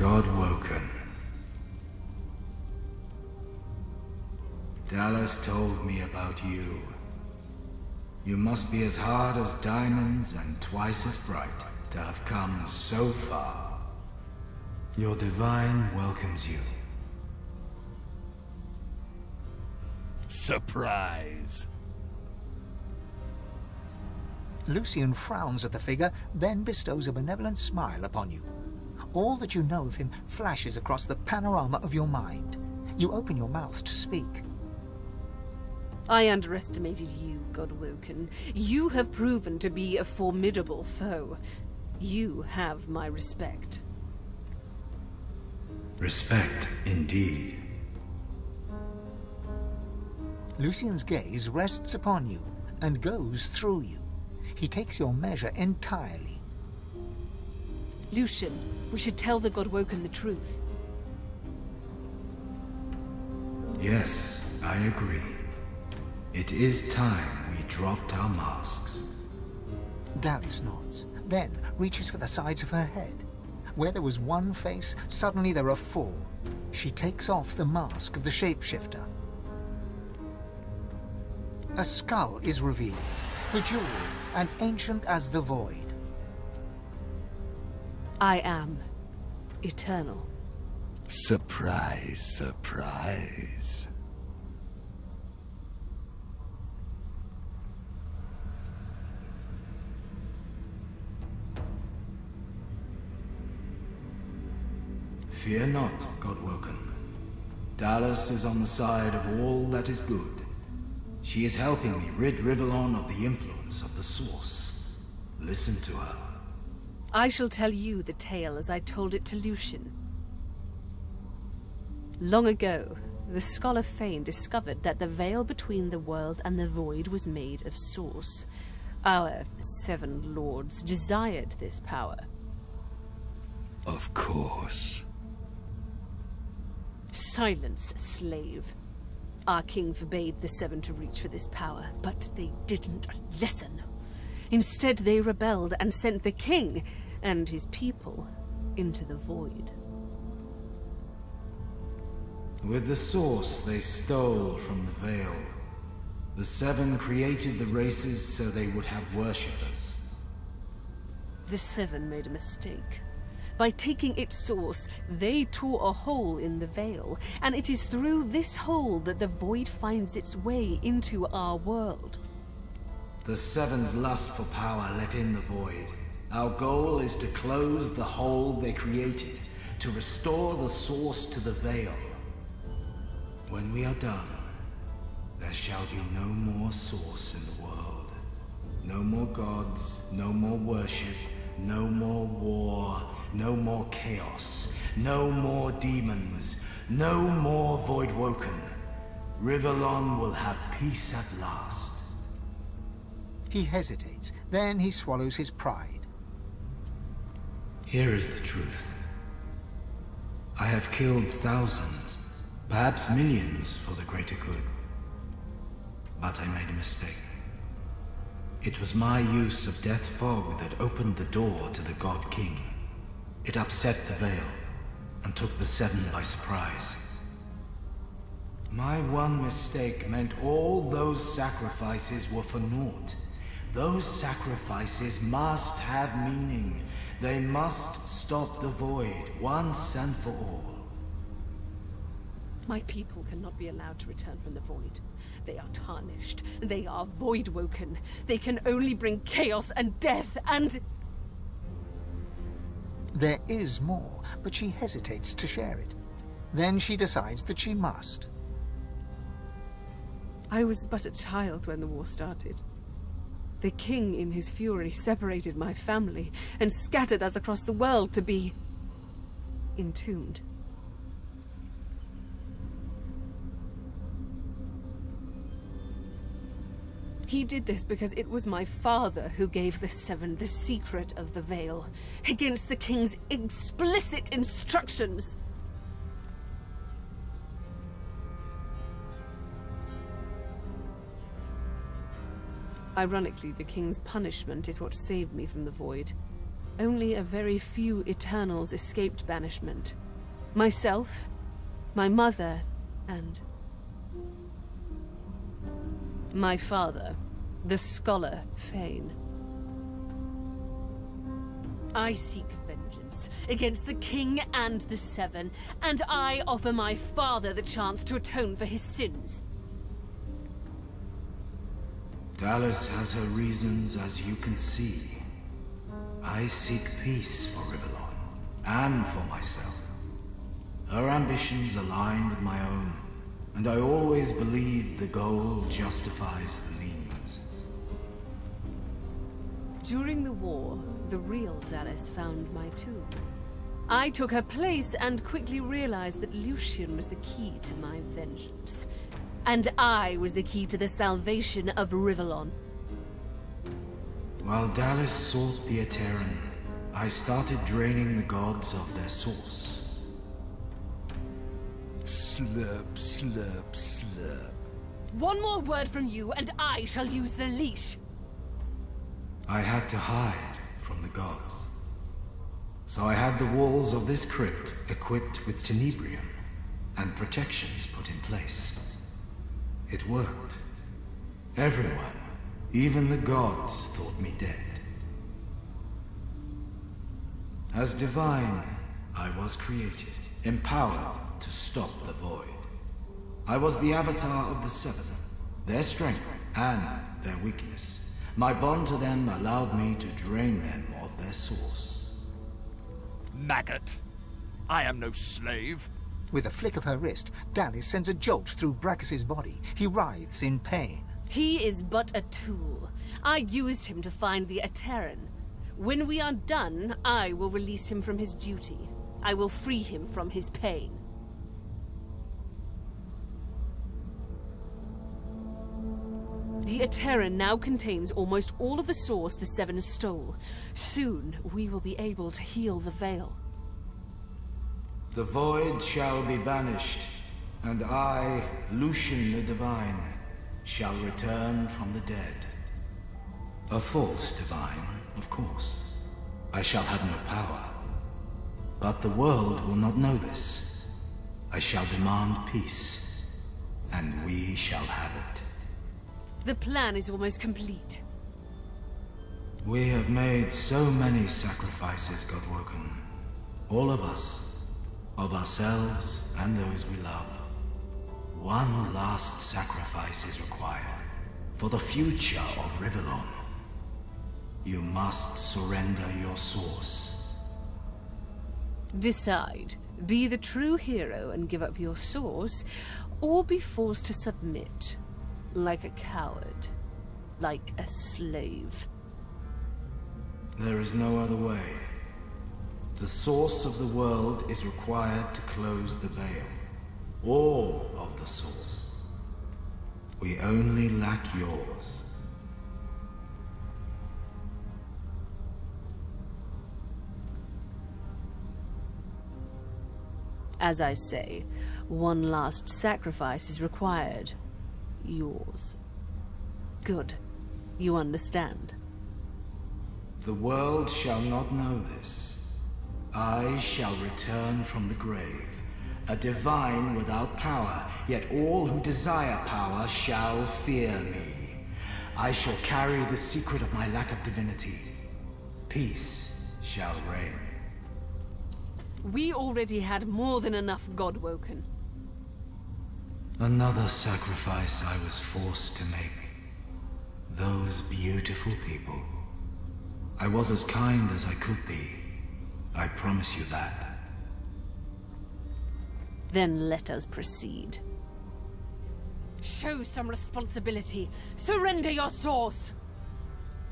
God-woken. Dallas told me about you. You must be as hard as diamonds and twice as bright to have come so far. Your divine welcomes you. Surprise! Lucian frowns at the figure, then bestows a benevolent smile upon you. All that you know of him flashes across the panorama of your mind. You open your mouth to speak. I underestimated you, God-woken. You have proven to be a formidable foe. You have my respect. Respect, indeed. Lucian's gaze rests upon you and goes through you. He takes your measure entirely. Lucian, we should tell the God-woken the truth. Yes, I agree. It is time we dropped our masks. Dallas nods, then reaches for the sides of her head. Where there was one face, suddenly there are four. She takes off the mask of the shapeshifter. A skull is revealed, bejeweled and ancient as the void. I am eternal. Surprise, surprise. Fear not, God-woken. Dallas is on the side of all that is good. She is helping me rid Rivellon of the influence of the Source. Listen to her. I shall tell you the tale as I told it to Lucian. Long ago, the scholar Fane discovered that the veil between the world and the void was made of Source. Our 7 lords desired this power. Of course. Silence, slave. Our king forbade the 7 to reach for this power, but they didn't listen. Instead, they rebelled and sent the king and his people into the void. With the Source, they stole from the veil. The 7 created the races so they would have worshippers. The 7 made a mistake. By taking its source, they tore a hole in the veil, and it is through this hole that the void finds its way into our world. The 7's lust for power let in the void. Our goal is to close the hole they created, to restore the source to the veil. When we are done, there shall be no more source in the world. No more gods, no more worship, no more war, no more chaos, no more demons, no more Void-woken. Rivellon will have peace at last. He hesitates, then he swallows his pride. Here is the truth. I have killed thousands, perhaps millions for the greater good. But I made a mistake. It was my use of Death Fog that opened the door to the God King. It upset the veil and took the Seven by surprise. My one mistake meant all those sacrifices were for naught. Those sacrifices must have meaning. They must stop the void once and for all. My people cannot be allowed to return from the void. They are tarnished. They are void-woken. They can only bring chaos and death and... There is more, but she hesitates to share it. Then she decides that she must. I was but a child when the war started. The king, in his fury, separated my family and scattered us across the world to be... entombed. He did this because it was my father who gave the Seven the secret of the veil, against the king's explicit instructions. Ironically, the king's punishment is what saved me from the void. Only a very few Eternals escaped banishment. Myself, my mother, and... my father, the scholar Fane. I seek vengeance against the king and the Seven, and I offer my father the chance to atone for his sins. Dallas has her reasons, as you can see. I seek peace for Rivellon, and for myself. Her ambitions align with my own, and I always believed the goal justifies the means. During the war, the real Dallas found my tomb. I took her place and quickly realized that Lucian was the key to my vengeance. And I was the key to the salvation of Rivellon. While Dallas sought the Eterran, I started draining the gods of their source. Slurp, slurp, slurp. One more word from you, and I shall use the leash. I had to hide from the gods. So I had the walls of this crypt equipped with tenebrium, and protections put in place. It worked. Everyone, even the gods, thought me dead. As divine, I was created, empowered to stop the void. I was the avatar of the Seven, their strength and their weakness. My bond to them allowed me to drain them of their source. Maggot! I am no slave. With a flick of her wrist, Dallas sends a jolt through Brachus's body. He writhes in pain. He is but a tool. I used him to find the Eterran. When we are done, I will release him from his duty. I will free him from his pain. The Eterran now contains almost all of the source the Seven stole. Soon, we will be able to heal the veil. The void shall be banished, and I, Lucian the Divine, shall return from the dead. A false divine, of course. I shall have no power. But the world will not know this. I shall demand peace, and we shall have it. The plan is almost complete. We have made so many sacrifices, Godwoken. All of us. Of ourselves and those we love. One last sacrifice is required for the future of Rivellon. You must surrender your source. Decide. Be the true hero and give up your source, or be forced to submit. Like a coward. Like a slave. There is no other way. The source of the world is required to close the veil. All of the source. We only lack yours. As I say, one last sacrifice is required. Yours. Good. You understand? The world shall not know this. I shall return from the grave, a divine without power, yet all who desire power shall fear me. I shall carry the secret of my lack of divinity. Peace shall reign. We already had more than enough Godwoken. Another sacrifice I was forced to make. Those beautiful people. I was as kind as I could be. I promise you that. Then let us proceed. Show some responsibility. Surrender your source.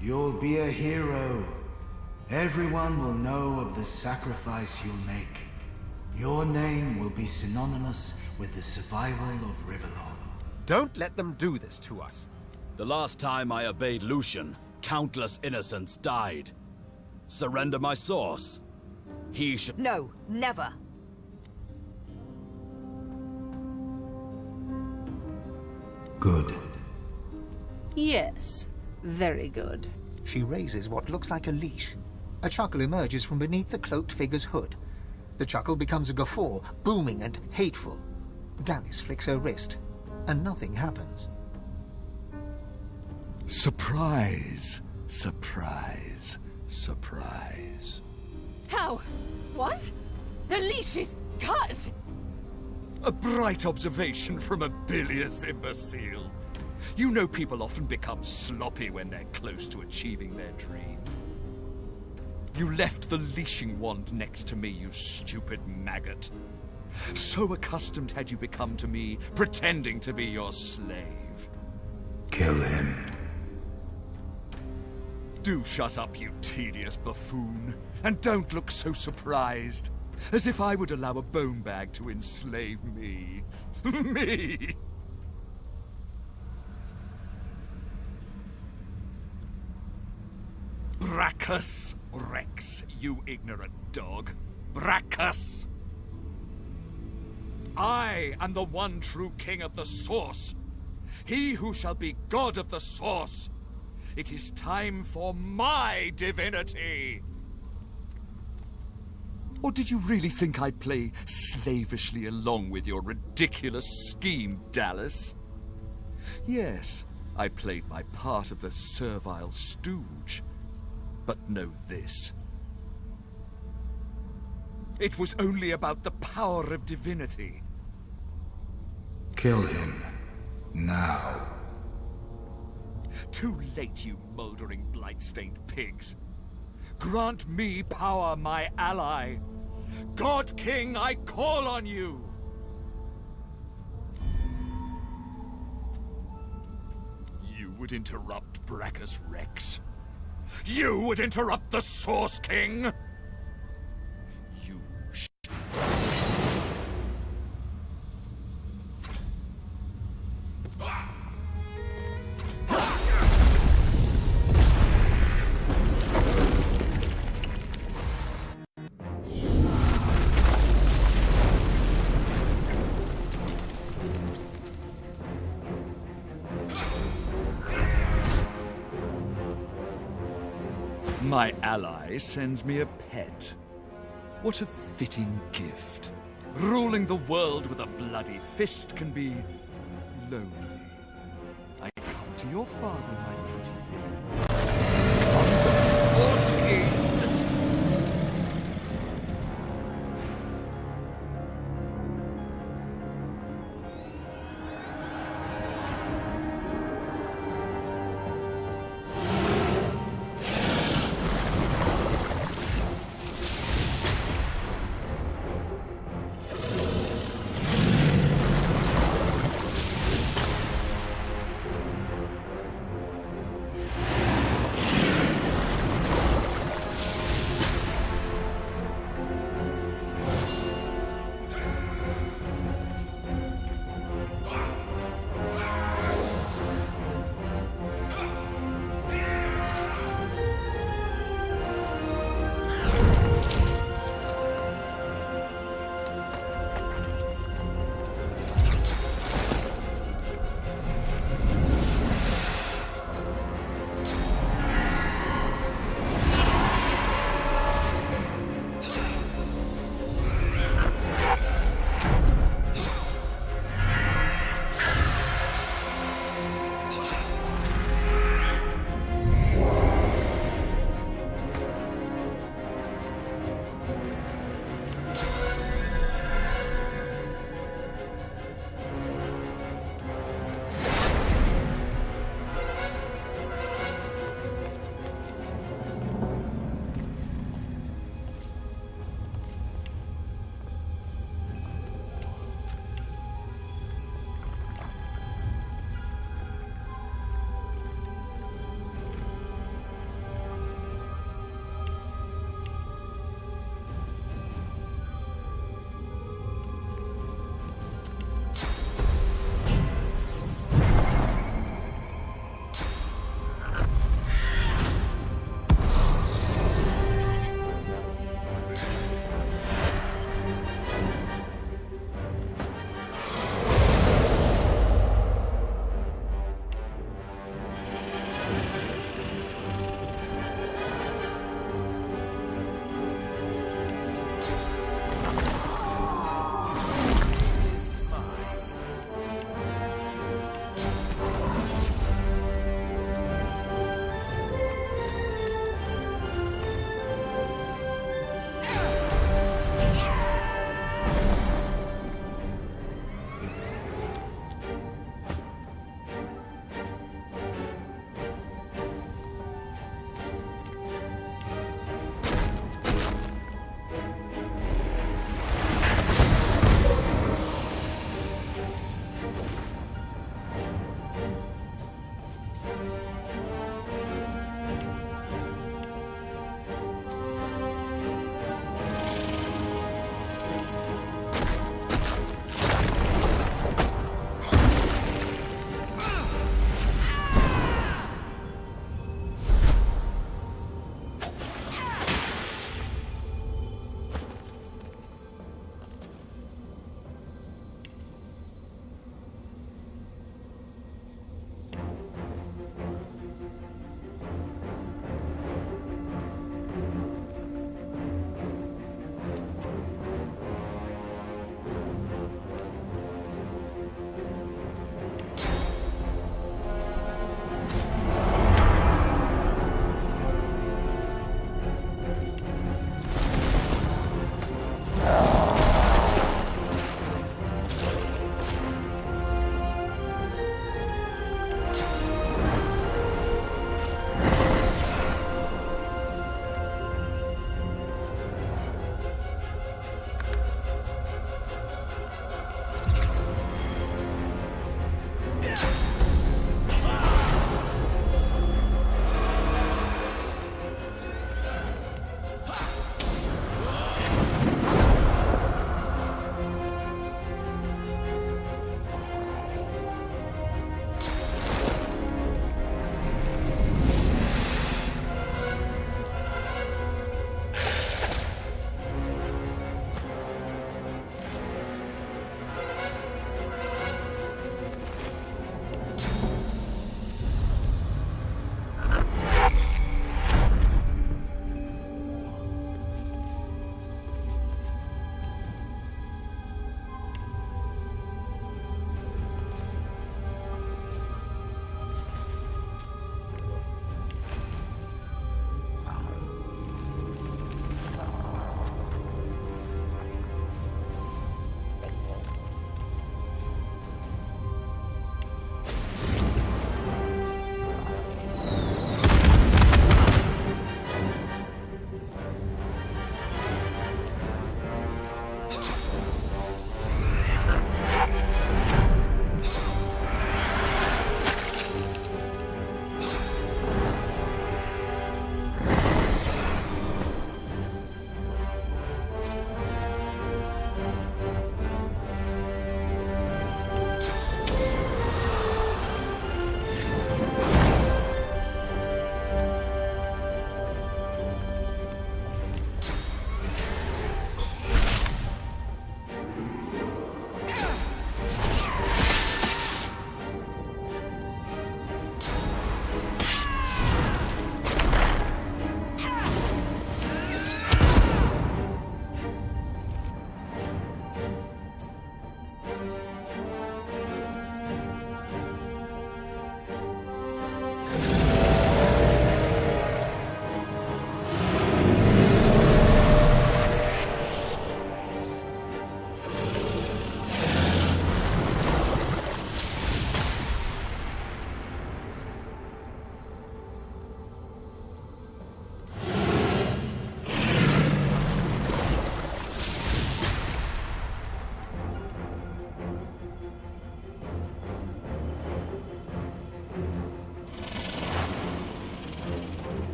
You'll be a hero. Everyone will know of the sacrifice you'll make. Your name will be synonymous with the survival of Rivellon. Don't let them do this to us. The last time I obeyed Lucian, countless innocents died. Surrender my source. He should— No, never. Good. Yes, very good. She raises what looks like a leash. A chuckle emerges from beneath the cloaked figure's hood. The chuckle becomes a guffaw, booming and hateful. Dallis flicks her wrist, and nothing happens. Surprise, surprise, surprise. How? What? The leash is cut! A bright observation from a bilious imbecile. You know people often become sloppy when they're close to achieving their dream. You left the leashing wand next to me, you stupid maggot. So accustomed had you become to me, pretending to be your slave. Kill him. Do shut up, you tedious buffoon, and don't look so surprised, as if I would allow a bone bag to enslave me. Me! Brachus Rex, you ignorant dog. Brachus! I am the one true king of the Source. He who shall be god of the Source. It is time for my divinity! Or did you really think I'd play slavishly along with your ridiculous scheme, Dallis? Yes, I played my part of the servile stooge. But know this. It was only about the power of divinity. Kill him. Now. Too late, you mouldering, blight-stained pigs. Grant me power, my ally. God King, I call on you! You would interrupt Brachus Rex? You would interrupt the Source King? You My ally sends me a pet. What a fitting gift. Ruling the world with a bloody fist can be lonely. I come to your father, my pretty thing. Come to the Source King!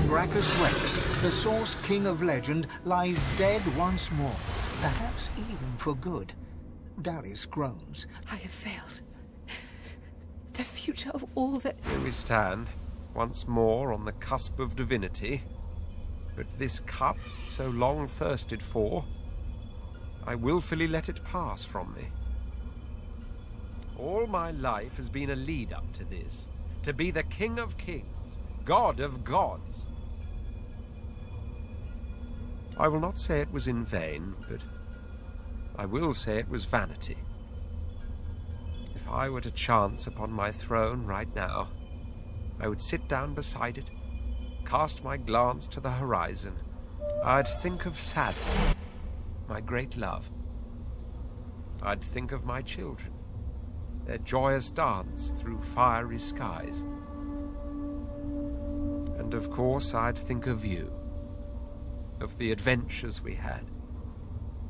Gracchus Rex, the Source King of Legend, lies dead once more, perhaps even for good. Dallis groans. I have failed. The future of all that... Here we stand, once more on the cusp of divinity. But this cup, so long thirsted for, I willfully let it pass from me. All my life has been a lead-up to this, to be the King of Kings, God of Gods. I will not say it was in vain, but I will say it was vanity. If If I were to chance upon my throne right now, I would sit down beside it, cast my glance to the horizon. I'd think of sadness, my great love. I'd think of my children, their joyous dance through fiery skies. And of course, I'd think of you, of the adventures we had,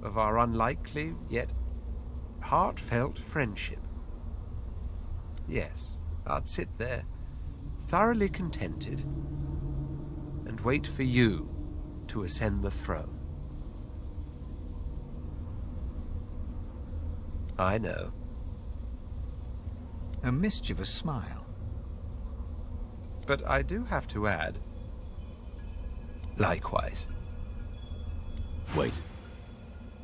of our unlikely yet heartfelt friendship. Yes, I'd sit there, thoroughly contented, and wait for you to ascend the throne. I know. A mischievous smile. But I do have to add, likewise. Wait.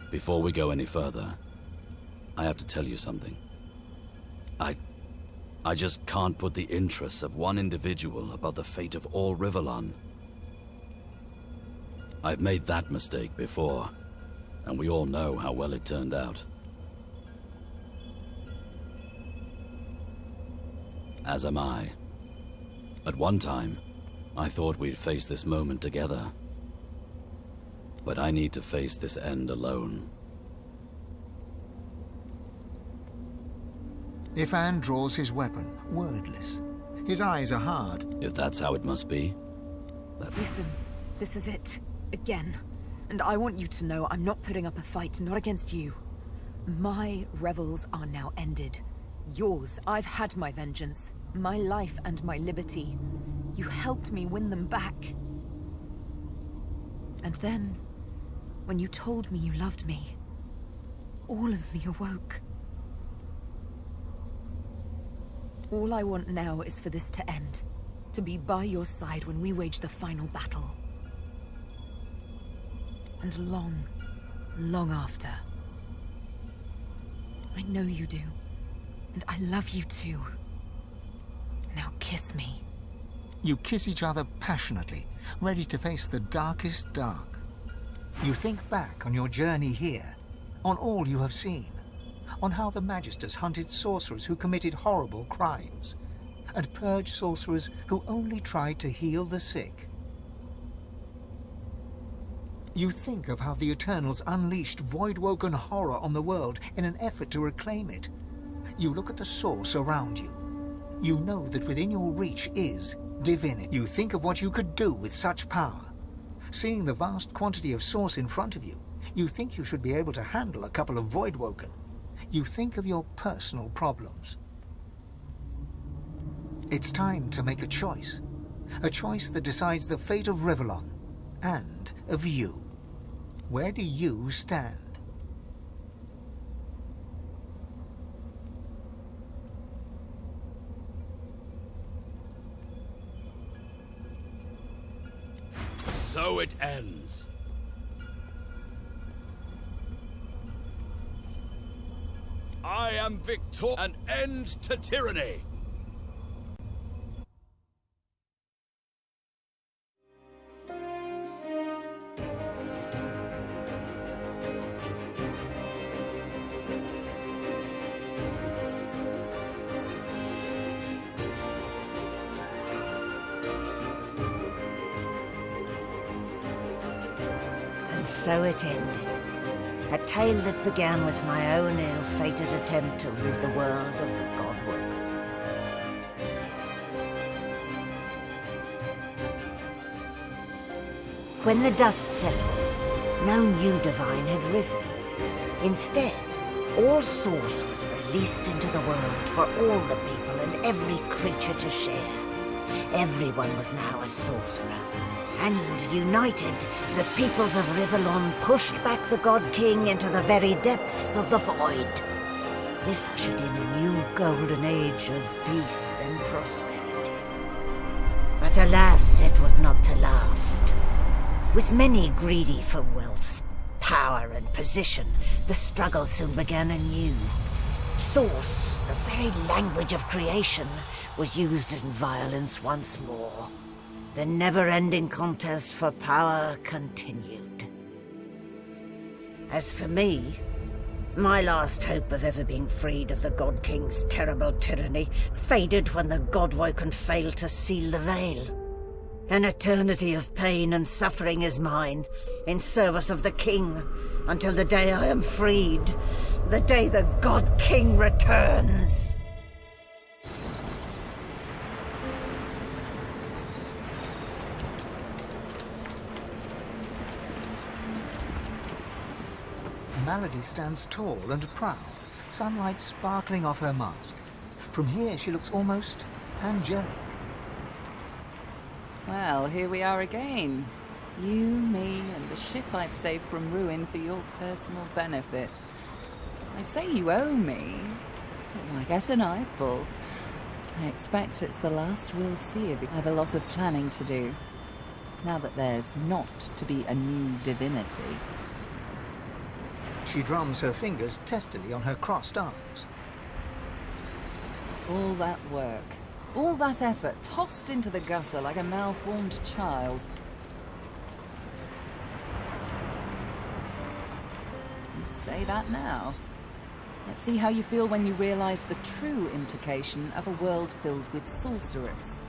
Before we go any further, I have to tell you something. I just can't put the interests of one individual above the fate of all Rivellon. I've made that mistake before, and we all know how well it turned out. As am I. At one time, I thought we'd face this moment together. But I need to face this end alone. Ifan draws his weapon, wordless. His eyes are hard. If that's how it must be, Listen, this is it. Again. And I want you to know I'm not putting up a fight, not against you. My revels are now ended. Yours, I've had my vengeance. My life and my liberty. You helped me win them back. And then, when you told me you loved me, all of me awoke. All I want now is for this to end. To be by your side when we wage the final battle. And long, long after. I know you do. And I love you too. Now kiss me. You kiss each other passionately, ready to face the darkest dark. You think back on your journey here, on all you have seen, on how the Magisters hunted sorcerers who committed horrible crimes, and purged sorcerers who only tried to heal the sick. You think of how the Eternals unleashed void-woken horror on the world in an effort to reclaim it. You look at the source around you. You know that within your reach is Divinity. You think of what you could do with such power. Seeing the vast quantity of source in front of you, you think you should be able to handle a couple of Voidwoken. You think of your personal problems. It's time to make a choice. A choice that decides the fate of Rivellon, and of you. Where do you stand? so it ends. I am victor. An end to tyranny. And so it ended. A tale that began with my own ill-fated attempt to rid the world of the Godwoken. When the dust settled, no new divine had risen. Instead, all source was released into the world for all the people and every creature to share. Everyone was now a sorcerer. And united, the peoples of Rivellon pushed back the God King into the very depths of the void. This ushered in a new golden age of peace and prosperity. But alas, it was not to last. With many greedy for wealth, power and position, the struggle soon began anew. Source, the very language of creation, was used in violence once more. The never-ending contest for power continued. As for me, My last hope of ever being freed of the God King's terrible tyranny faded when the God-woken failed to seal the veil. An eternity of pain and suffering is mine, in service of the King, until the day I am freed, the day the God King returns. Malady stands tall and proud, sunlight sparkling off her mask. From here, she looks almost angelic. Well, here we are again. You, me, and the ship I've saved from ruin for your personal benefit. I'd say you owe me. Why get an eyeful? I expect it's the last we'll see of you. I have a lot of planning to do, now that there's not to be a new divinity. She drums her fingers testily on her crossed arms. All that work, all that effort, tossed into the gutter like a malformed child. You say that now. Let's see how you feel when you realize the true implication of a world filled with sorcerers.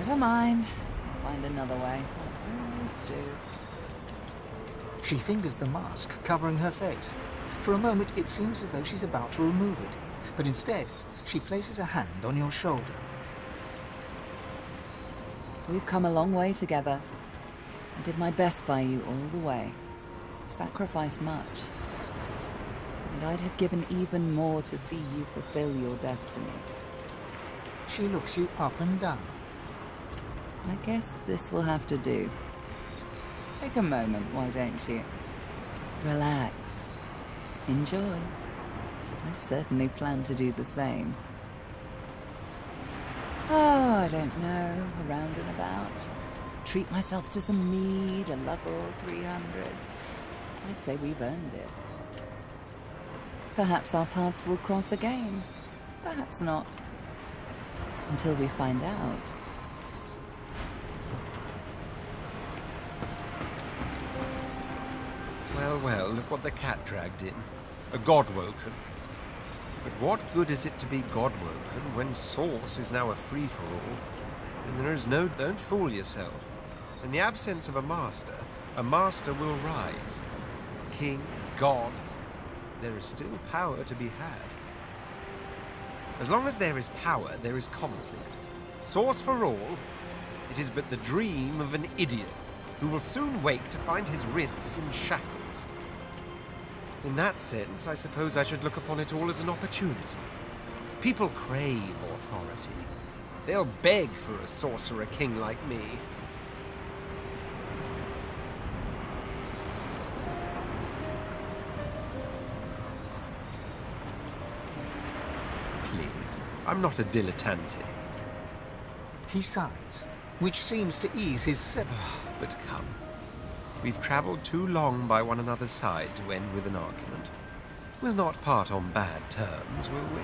Never mind. I'll find another way. I always do. She fingers the mask, covering her face. For a moment, it seems as though she's about to remove it, but instead, she places a hand on your shoulder. We've come a long way together. I did my best by you all the way. Sacrificed much. And I'd have given even more to see you fulfill your destiny. She looks you up and down. I guess this will have to do. Take a moment, why don't you? Relax. Enjoy. I certainly plan to do the same. Oh, I don't know. Around and about. Treat myself to some mead, a lover or 300. I'd say we've earned it. Perhaps our paths will cross again. Perhaps not. Until we find out. Well, well, look what the cat dragged in. A God-woken. But what good is it to be God-woken when Source is now a free-for-all? And there is no... Don't fool yourself. In the absence of a master will rise. King, God, there is still power to be had. As long as there is power, there is conflict. Source for all, it is but the dream of an idiot who will soon wake to find his wrists in shackles. In that sense, I suppose I should look upon it all as an opportunity. People crave authority. They'll beg for a sorcerer king like me. Please, I'm not a dilettante. He sighs, which seems to ease his But come. We've travelled too long by one another's side to end with an argument. We'll not part on bad terms, will we?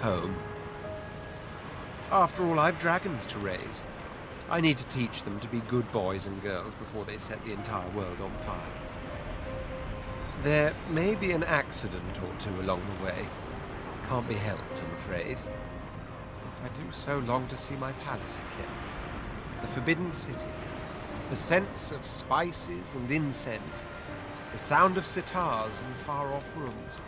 Home. After all, I've dragons to raise. I need to teach them to be good boys and girls before they set the entire world on fire. There may be an accident or two along the way. Can't be helped, I'm afraid. I do so long to see my palace again. The Forbidden City. The scents of spices and incense. The sound of sitars in far-off rooms.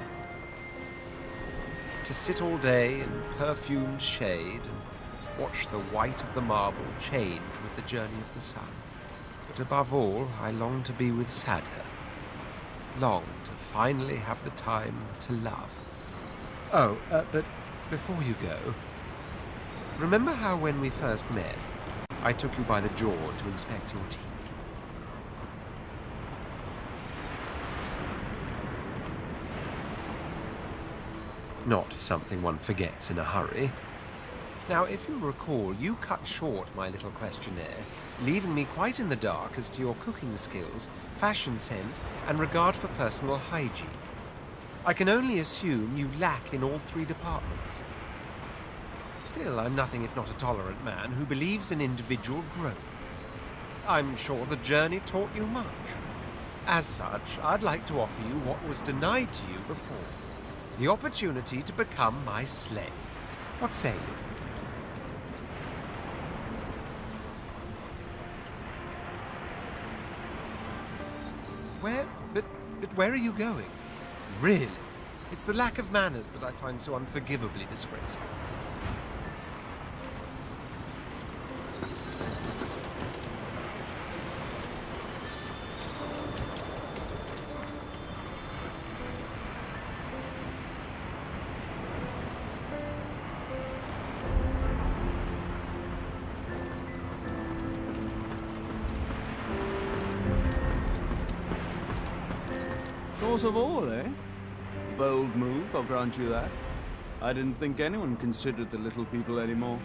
To sit all day in perfumed shade and watch the white of the marble change with the journey of the sun. But above all, I long to be with Sadher. Long to finally have the time to love. Oh, but before you go, remember how when we first met, I took you by the jaw to inspect your teeth? Not something one forgets in a hurry. Now, if you recall, you cut short my little questionnaire, leaving me quite in the dark as to your cooking skills, fashion sense, and regard for personal hygiene. I can only assume you lack in all three departments. Still, I'm nothing if not a tolerant man who believes in individual growth. I'm sure the journey taught you much. As such, I'd like to offer you what was denied to you before. The opportunity to become my slave. What say you? But where are you going? Really? It's the lack of manners that I find so unforgivably disgraceful. Source of all, eh? Bold move, I'll grant you that. I didn't think anyone considered the little people anymore.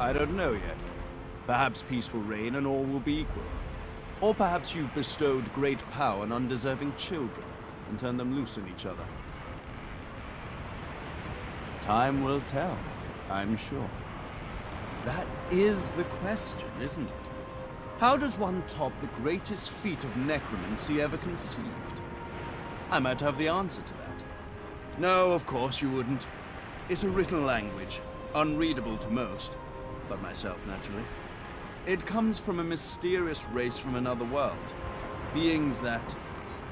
I don't know yet. Perhaps peace will reign and all will be equal. Or perhaps you've bestowed great power on undeserving children and turned them loose on each other. Time will tell, I'm sure. That is the question, isn't it? How does one top the greatest feat of necromancy ever conceived? I might have the answer to that. No, of course you wouldn't. It's a written language, unreadable to most, but myself naturally. It comes from a mysterious race from another world, beings that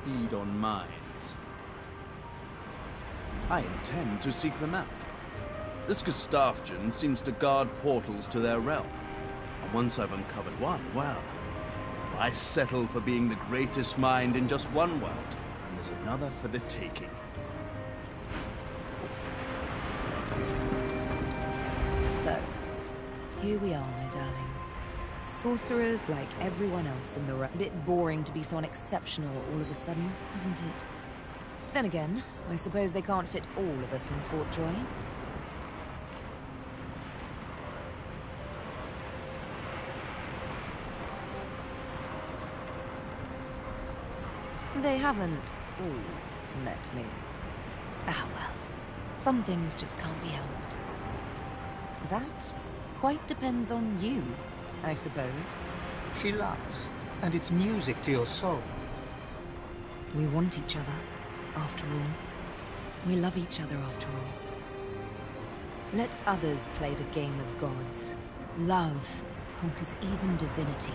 feed on minds. I intend to seek them out. This Gustafjan seems to guard portals to their realm. And once I've uncovered one, well, I settle for being the greatest mind in just one world, and there's another for the taking. So, here we are, my darling. Sorcerers like everyone else in the realm. Bit boring to be so unexceptional all of a sudden, isn't it? Then again, I suppose they can't fit all of us in Fort Joy. They haven't all met me. Ah well, some things just can't be helped. That quite depends on you, I suppose. She laughs, and it's music to your soul. We want each other, after all. We love each other, after all. Let others play the game of gods. Love conquers even divinity.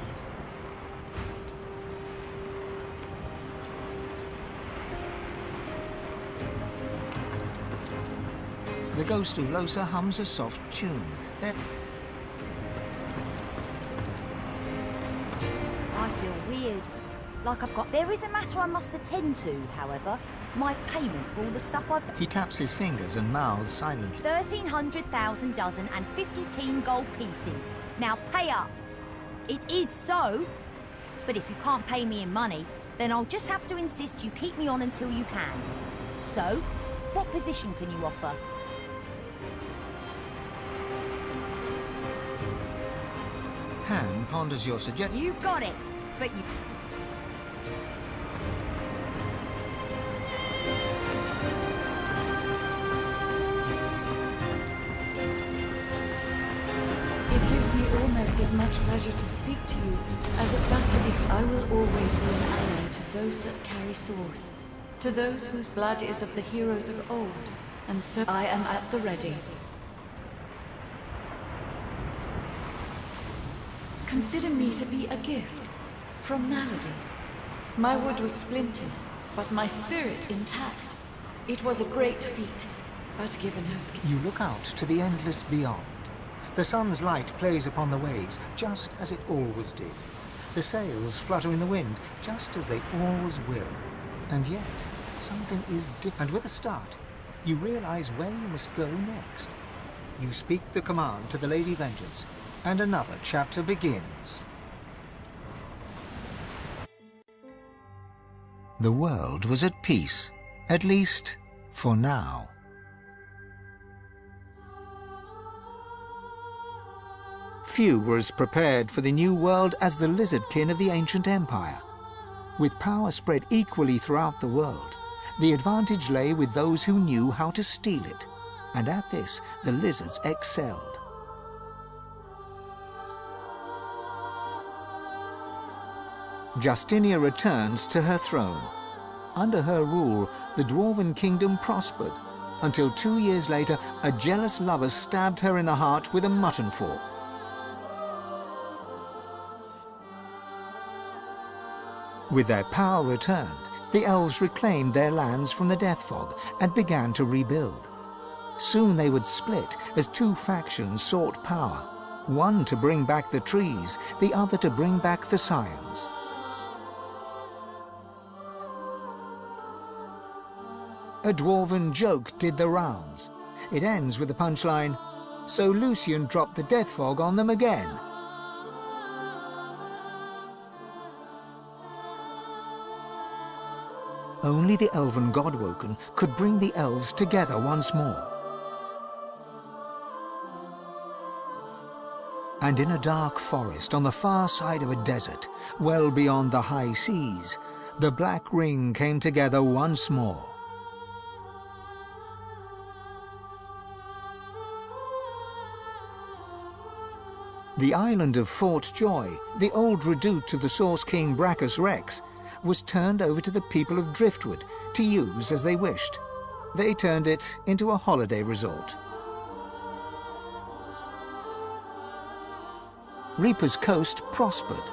The ghost of Losa hums a soft tune. I feel weird. Like I've got... There is a matter I must attend to, however. My payment for all the stuff I've... He taps his fingers and mouths silently. 1,300,000 dozen and 15 gold pieces. Now pay up. It is so. But if you can't pay me in money, then I'll just have to insist you keep me on until you can. So, what position can you offer? Han ponders your suggestion. You got it, but you... It gives me almost as much pleasure to speak to you as it does to be... I will always be an ally to those that carry swords, to those whose blood is of the heroes of old, and so I am at the ready. Consider me to be a gift from Malady. My wood was splintered, but my spirit intact. It was a great feat, but given her skin... You look out to the endless beyond. The sun's light plays upon the waves, just as it always did. The sails flutter in the wind, just as they always will. And yet, something is different. And with a start, you realize where you must go next. You speak the command to the Lady Vengeance, and another chapter begins. The world was at peace, at least for now. Few were as prepared for the new world as the lizardkin of the ancient empire. With power spread equally throughout the world, the advantage lay with those who knew how to steal it, and at this the lizards excelled. Justinia returned to her throne. Under her rule, the Dwarven kingdom prospered, until 2 years later, a jealous lover stabbed her in the heart with a mutton fork. With their power returned, the elves reclaimed their lands from the Death Fog and began to rebuild. Soon they would split as 2 factions sought power, one to bring back the trees, the other to bring back the Scions. A dwarven joke did the rounds. It ends with the punchline, "So Lucian dropped the Death Fog on them again." Only the elven Godwoken could bring the elves together once more. And in a dark forest on the far side of a desert, well beyond the high seas, the Black Ring came together once more. The island of Fort Joy, the old redoubt of the Source King Brachus Rex, was turned over to the people of Driftwood to use as they wished. They turned it into a holiday resort. Reaper's Coast prospered.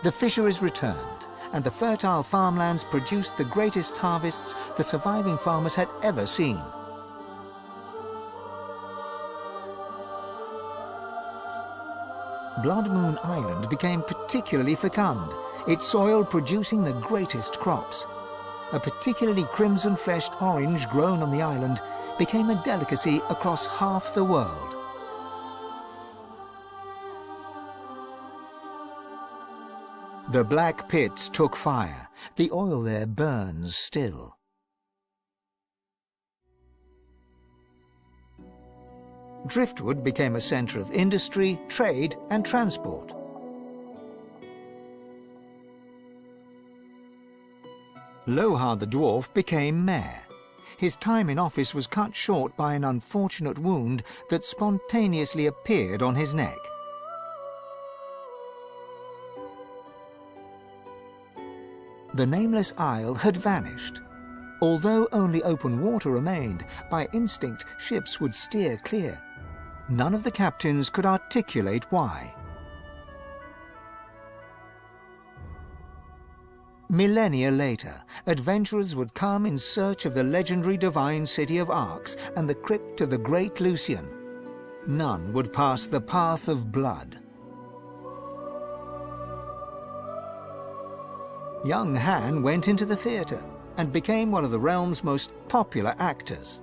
The fisheries returned, and the fertile farmlands produced the greatest harvests the surviving farmers had ever seen. Blood Moon Island became particularly fecund, its soil producing the greatest crops. A particularly crimson-fleshed orange grown on the island became a delicacy across half the world. The Black Pits took fire. The oil there burns still. Driftwood became a centre of industry, trade and transport. Lohar the dwarf became mayor. His time in office was cut short by an unfortunate wound that spontaneously appeared on his neck. The nameless isle had vanished. Although only open water remained, by instinct ships would steer clear. None of the captains could articulate why. Millennia later, adventurers would come in search of the legendary divine city of Arx and the crypt of the great Lucian. None would pass the path of blood. Young Han went into the theatre and became one of the realm's most popular actors.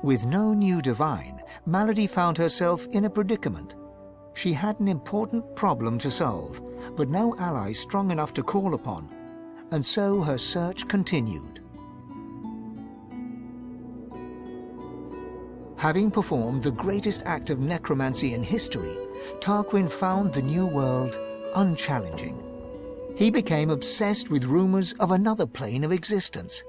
With no new divine, Malady found herself in a predicament. She had an important problem to solve, but no ally strong enough to call upon, and so her search continued. Having performed the greatest act of necromancy in history, Tarquin found the new world unchallenging. He became obsessed with rumors of another plane of existence.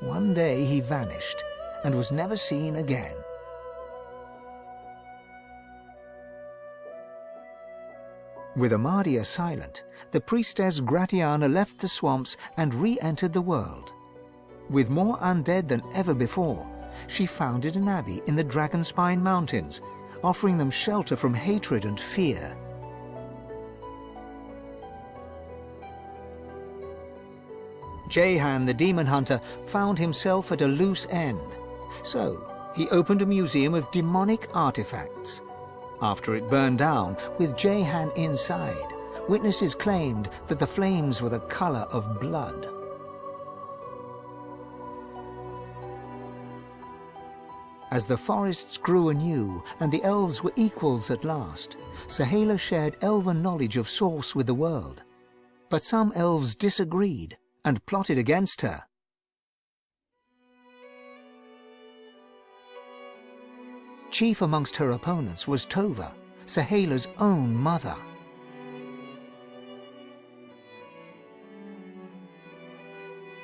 One day he vanished and was never seen again. With Amadia silent, the priestess Gratiana left the swamps and re-entered the world. With more undead than ever before, she founded an abbey in the Dragonspine Mountains, offering them shelter from hatred and fear. Jehan the demon hunter found himself at a loose end, so he opened a museum of demonic artifacts. After it burned down, with Jehan inside, witnesses claimed that the flames were the color of blood. As the forests grew anew and the elves were equals at last, Sahala shared elven knowledge of Source with the world. But some elves disagreed and plotted against her. Chief amongst her opponents was Tova, Sahala's own mother.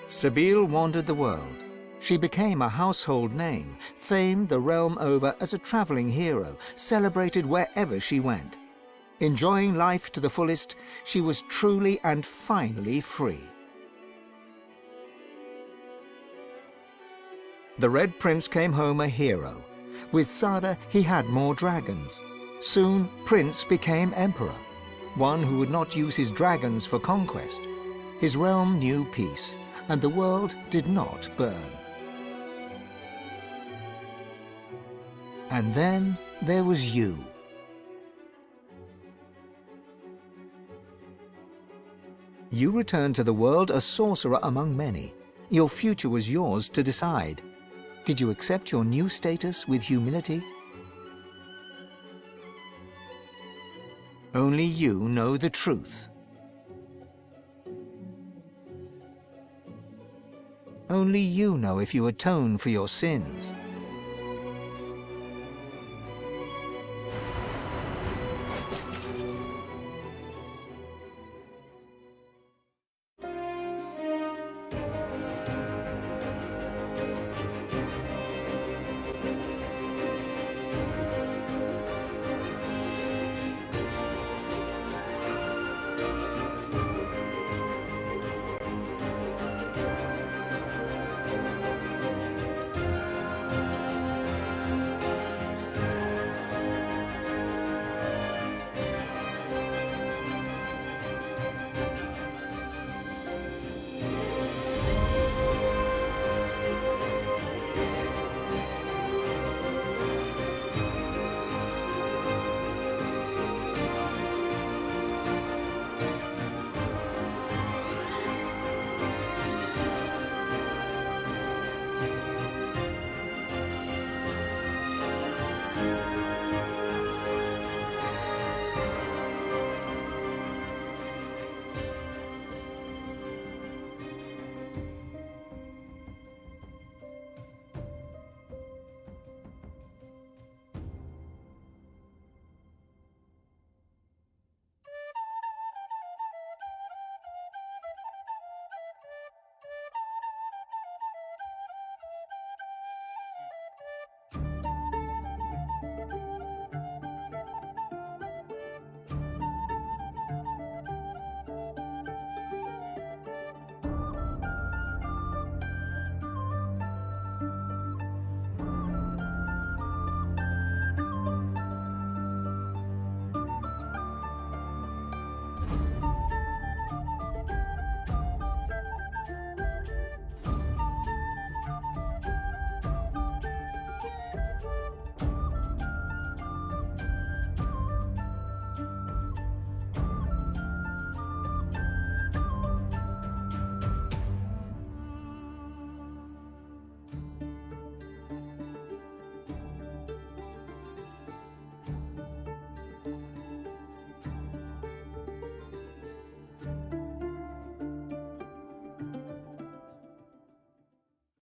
Sabine wandered the world. She became a household name, famed the realm over as a traveling hero, celebrated wherever she went. Enjoying life to the fullest, she was truly and finally free. The Red Prince came home a hero. With Sada, he had more dragons. Soon, Prince became emperor, one who would not use his dragons for conquest. His realm knew peace, and the world did not burn. And then there was you. You returned to the world a sorcerer among many. Your future was yours to decide. Did you accept your new status with humility? Only you know the truth. Only you know if you atone for your sins.